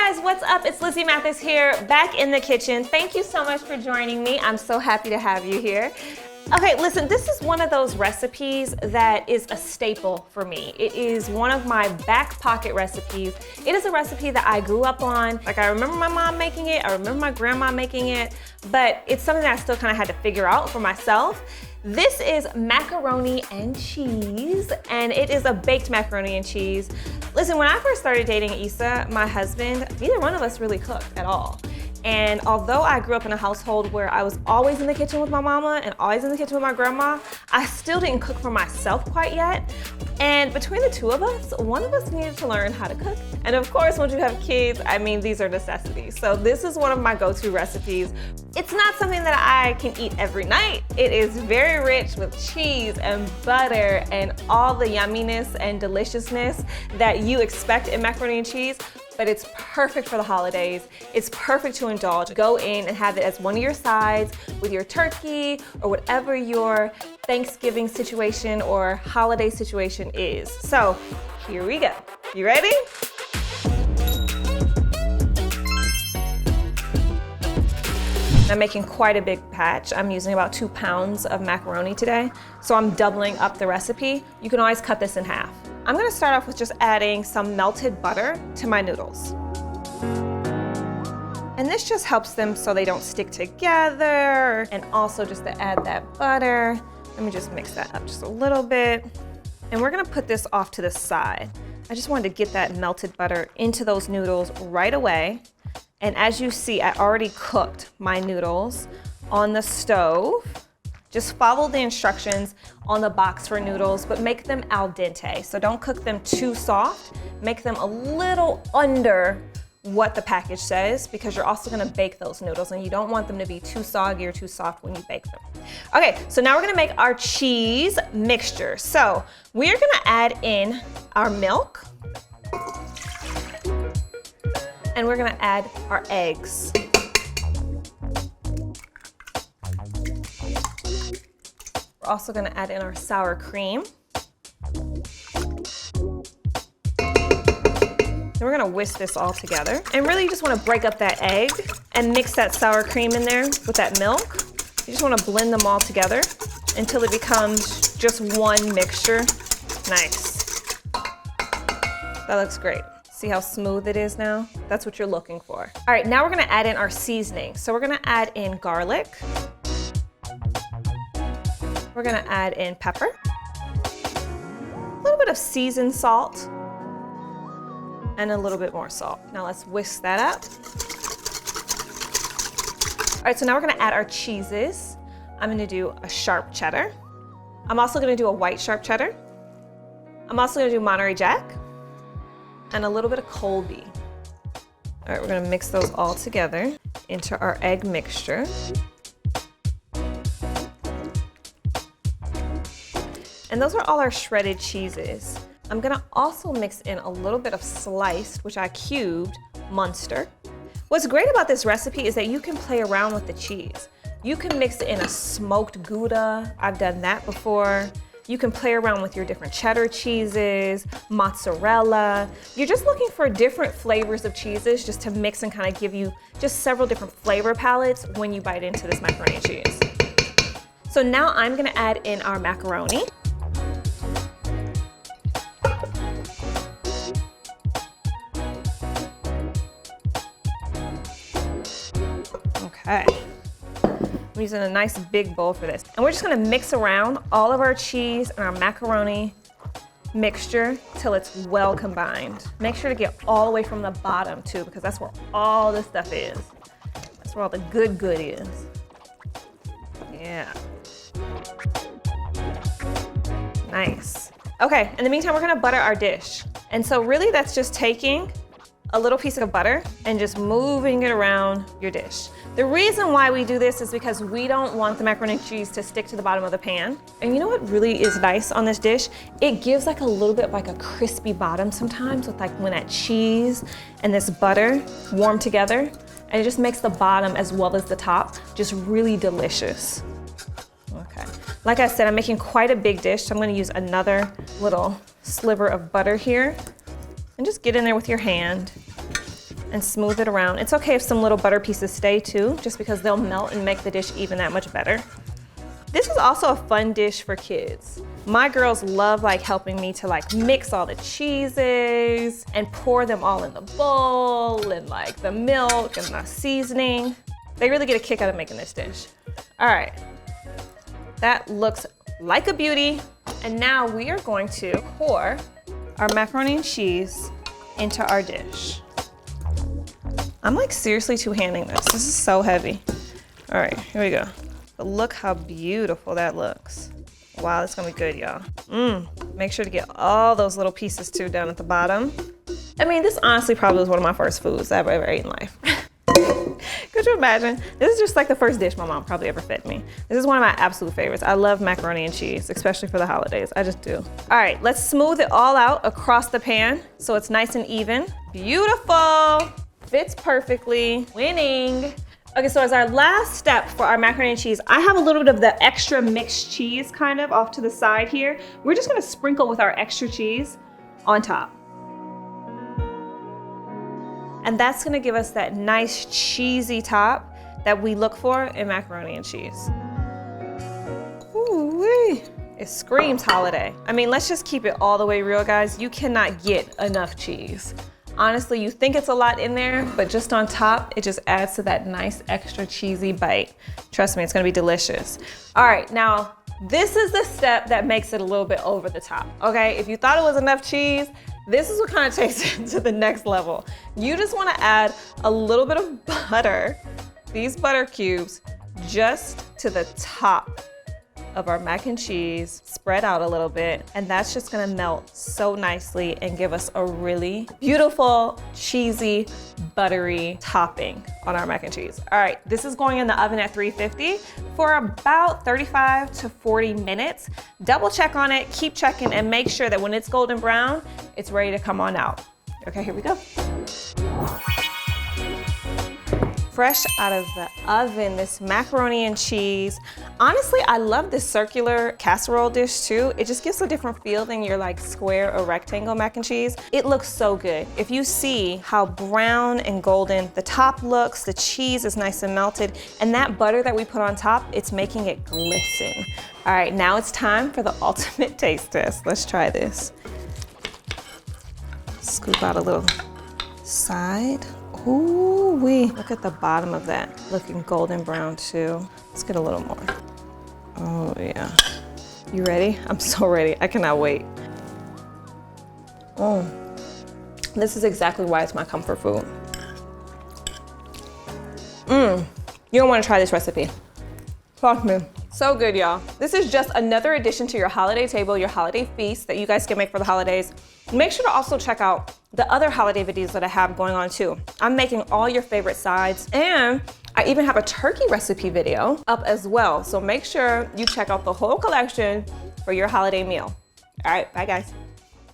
guys, what's up? It's Lizzy Mathis here, back in the kitchen. Thank you so much for joining me. I'm so happy to have you here. Okay, listen, this is one of those recipes that is a staple for me. It is one of my back pocket recipes. It is a recipe that I grew up on. Like, I remember my mom making it, I remember my grandma making it, but it's something that I still kind of had to figure out for myself. This is macaroni and cheese, and it is a baked macaroni and cheese. Listen, when I first started dating Issa, my husband, neither one of us really cooked at all. And although I grew up in a household where I was always in the kitchen with my mama and always in the kitchen with my grandma, I still didn't cook for myself quite yet. And between the two of us, one of us needed to learn how to cook. And of course, once you have kids, I mean, these are necessities. So this is one of my go-to recipes. It's not something that I can eat every night. It is very rich with cheese and butter and all the yumminess and deliciousness that you expect in macaroni and cheese. But it's perfect for the holidays. It's perfect to indulge. Go in and have it as one of your sides with your turkey or whatever your Thanksgiving situation or holiday situation is. So here we go. You ready? I'm making quite a big batch. I'm using about 2 pounds of macaroni today. So I'm doubling up the recipe. You can always cut this in half. I'm gonna start off with just adding some melted butter to my noodles. And this just helps them so they don't stick together, and also just to add that butter. Let me just mix that up just a little bit. And we're gonna put this off to the side. I just wanted to get that melted butter into those noodles right away. And as you see, I already cooked my noodles on the stove. Just follow the instructions on the box for noodles, but make them al dente. So don't cook them too soft. Make them a little under what the package says, because you're also gonna bake those noodles and you don't want them to be too soggy or too soft when you bake them. Okay, so now we're gonna make our cheese mixture. So we're gonna add in our milk, and we're gonna add our eggs. We're also gonna add in our sour cream. Then we're gonna whisk this all together. And really you just wanna break up that egg and mix that sour cream in there with that milk. You just wanna blend them all together until it becomes just one mixture. Nice. That looks great. See how smooth it is now? That's what you're looking for. All right, now we're gonna add in our seasoning. So we're gonna add in garlic. We're gonna add in pepper, a little bit of seasoned salt, and a little bit more salt. Now let's whisk that up. All right, so now we're gonna add our cheeses. I'm gonna do a sharp cheddar. I'm also gonna do a white sharp cheddar. I'm also gonna do Monterey Jack, and a little bit of Colby. All right, we're gonna mix those all together into our egg mixture. And those are all our shredded cheeses. I'm gonna also mix in a little bit of sliced, which I cubed, Munster. What's great about this recipe is that you can play around with the cheese. You can mix in a smoked Gouda. I've done that before. You can play around with your different cheddar cheeses, mozzarella. You're just looking for different flavors of cheeses just to mix and kind of give you just several different flavor palettes when you bite into this macaroni and cheese. So now I'm gonna add in our macaroni. Okay, I'm using a nice big bowl for this. And we're just gonna mix around all of our cheese and our macaroni mixture till it's well combined. Make sure to get all the way from the bottom too, because that's where all the stuff is. That's where all the good is. Yeah. Nice. Okay, in the meantime, we're gonna butter our dish. And so really that's just taking a little piece of butter and just moving it around your dish. The reason why we do this is because we don't want the macaroni and cheese to stick to the bottom of the pan. And you know what really is nice on this dish? It gives like a little bit like a crispy bottom sometimes with like when that cheese and this butter warm together. And it just makes the bottom as well as the top just really delicious. Okay, like I said, I'm making quite a big dish, so I'm gonna use another little sliver of butter here. And just get in there with your hand and smooth it around. It's okay if some little butter pieces stay too, just because they'll melt and make the dish even that much better. This is also a fun dish for kids. My girls love like helping me to like mix all the cheeses and pour them all in the bowl and like the milk and the seasoning. They really get a kick out of making this dish. All right, that looks like a beauty. And now we are going to pour our macaroni and cheese into our dish. I'm like seriously two-handing this. This is so heavy. All right, here we go. But look how beautiful that looks. Wow, it's gonna be good, y'all. Make sure to get all those little pieces too down at the bottom. I mean, this honestly probably was one of my first foods I've ever ate in life. Could you imagine? This is just like the first dish my mom probably ever fed me. This is one of my absolute favorites. I love macaroni and cheese, especially for the holidays. I just do. All right, let's smooth it all out across the pan so it's nice and even. Beautiful. Fits perfectly. Winning. Okay, so as our last step for our macaroni and cheese, I have a little bit of the extra mixed cheese kind of off to the side here. We're just gonna sprinkle with our extra cheese on top. And that's gonna give us that nice cheesy top that we look for in macaroni and cheese. Ooh-wee. It screams holiday. I mean, let's just keep it all the way real, guys. You cannot get enough cheese. Honestly, you think it's a lot in there, but just on top, it just adds to that nice extra cheesy bite. Trust me, it's gonna be delicious. All right, now, this is the step that makes it a little bit over the top, okay? If you thought it was enough cheese, this is what kind of takes it to the next level. You just wanna add a little bit of butter, these butter cubes, just to the top of our mac and cheese, spread out a little bit, and that's just gonna melt so nicely and give us a really beautiful, cheesy, buttery topping on our mac and cheese. All right, this is going in the oven at 350 for about 35 to 40 minutes. Double check on it, keep checking, and make sure that when it's golden brown, it's ready to come on out. Okay, here we go. Fresh out of the oven, this macaroni and cheese. Honestly, I love this circular casserole dish too. It just gives a different feel than your like square or rectangle mac and cheese. It looks so good. If you see how brown and golden the top looks, the cheese is nice and melted, and that butter that we put on top, it's making it glisten. All right, now it's time for the ultimate taste test. Let's try this. Scoop out a little side. Ooh-wee. Look at the bottom of that. Looking golden brown too. Let's get a little more. Oh yeah. You ready? I'm so ready. I cannot wait. Oh, this is exactly why it's my comfort food. You don't want to try this recipe. Trust me. So good, y'all. This is just another addition to your holiday table, your holiday feast that you guys can make for the holidays. Make sure to also check out the other holiday videos that I have going on too. I'm making all your favorite sides, and I even have a turkey recipe video up as well. So make sure you check out the whole collection for your holiday meal. All right, bye guys.